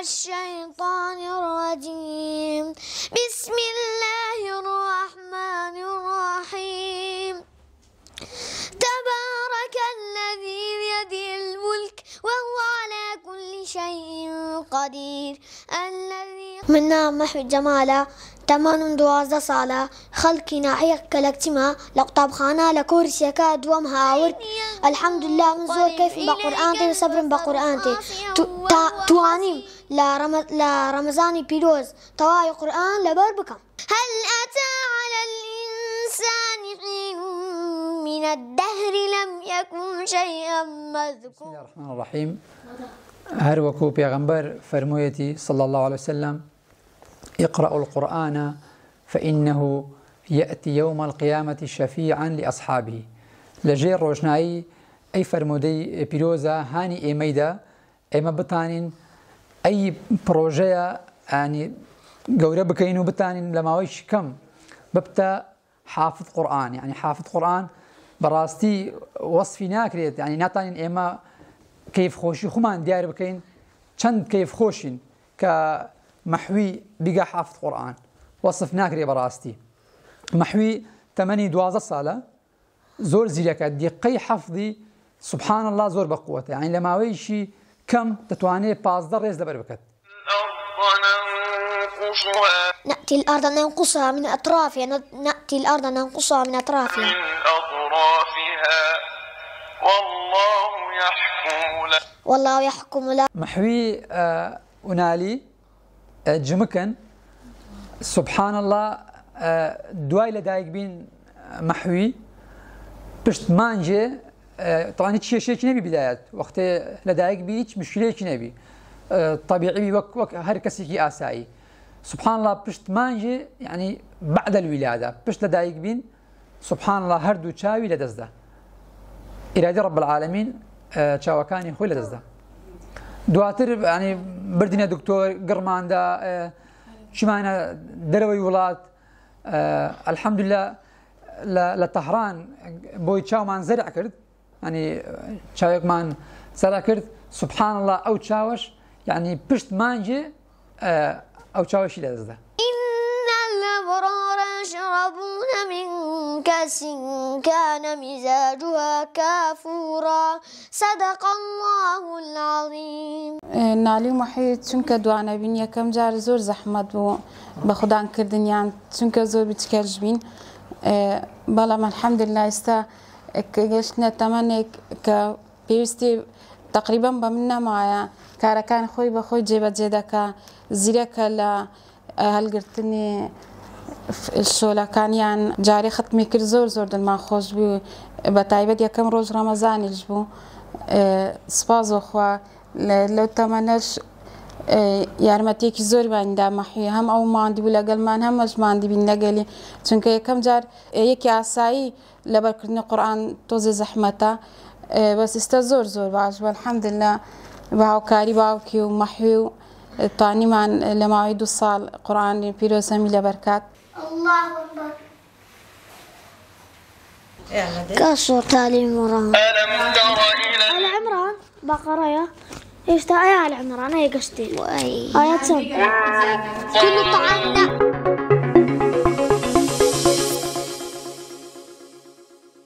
الشيطان الرجيم. بسم الله الرحمن الرحيم. تبارك الذي بيده الملك وهو على كل شيء قدير. الذي من نام محو جمالا تمن دوازده سالا خلقي ناحية كالكتما لقطاب خانا لكورسيكا دوام هاورد الحمد لله من زور كيف بقرآنتي وصبر بقرآنتي توانيم لا رمضاني بيروز تواي قرآن لبربكم. هل أتى على الإنسان حين من الدهر لم يكن شيئا مذكورا. بسم الله الرحمن الرحيم. هر وكو پیغمبر فرمويتي صلى الله عليه وسلم اقرأوا القرآن فإنه يأتي يوم القيامة شفيعا لأصحابه. لجير روشنائي أي فرمودي بيروزا هاني إيميدا إما بتانين أي بروجيا يعني قورة بكينو بتانين لما ويش كم ببتا حافظ قرآن. يعني حافظ قرآن براستي وصفي ناكريت يعني ناتانين إما كيف خوشي خمان ديار بكين چند كيف خوشين كمحوي بقى حافظ قرآن وصف ناكري براستي محوي 8-12 سالة زور زيلك دقي حفظي سبحان الله زور بقوته. يعني لما ويشي كم تتواني 15 ريز لبربكت. نأتي الأرض ننقصها من أطرافها. نأتي الأرض ننقصها من أطرافها. والله يحكم لا. محوي أنالي جمكن سبحان الله دواي لدايق بين محوي بشت مانجي طبعا هيك شيء نبي بدايات وقت لدايق بين هيك مشكلة نبي طبيعي وك هر كسي آسائي سبحان الله بشت مانجي يعني بعد الولادة بشت لدايق بين سبحان الله هردو تشاوي لدزده إرادة رب العالمين تشاوكاني خوي لدزده دواتر يعني بردنا دكتور قرمان دا شمعنا دروي ولات الحمد لله لطهران بوي تشاو مان زرع كرد يعني تشاوك مان زرع كرد سبحان الله أو تشاوش يعني بشت مانجي أو تشاوشي لازده. إن الأبرار يشربون من كأس كان مزاجها كافورا. صدق الله العظيم. نالی محیط چونکە دوانە بین یەکەم جار زۆر زەحمەت بوو بە خوددانکردنیان چونکە زۆر بچکەش بین بەڵام الحەمدولله ئێستا گەشتنە تەمەنێک کە پێویستی تقریبەن بە من نەمایە کارەکان خۆی بە خۆی جێبەجێ دەکا زیرەکە لە هەڵگرتنی شۆلەکانیان جارێ ختمی کرد زۆر دڵمان خۆش بوو بە تایبەت یەکەم ڕۆژ ڕەمەزانیش بوو سپاس بۆخوا لەو تەمەنەش یارمەتێکی زۆرماندا مەحوی هەم ئەو ماندی بوو لەگەڵمان هەمەش ماندی بین لەگەلی چونکە یەکەم جار یەکی ئاسایی لەبەرکردنی قورئان تۆزێ زەحمەتە بەس ئێستا زۆر باش بوو الحەمدولله بە هاوکاری باوکی و مەحوی و توانیمان لە ماوەی 2 ساڵ قورئانی پیرۆزەمی لەبەرکات. الله أكبر. كسر تعليم مرام. ألم تر إلى آل عمران بقرة يا إيش آل عمران هي قصدي آيات 7 كل طعام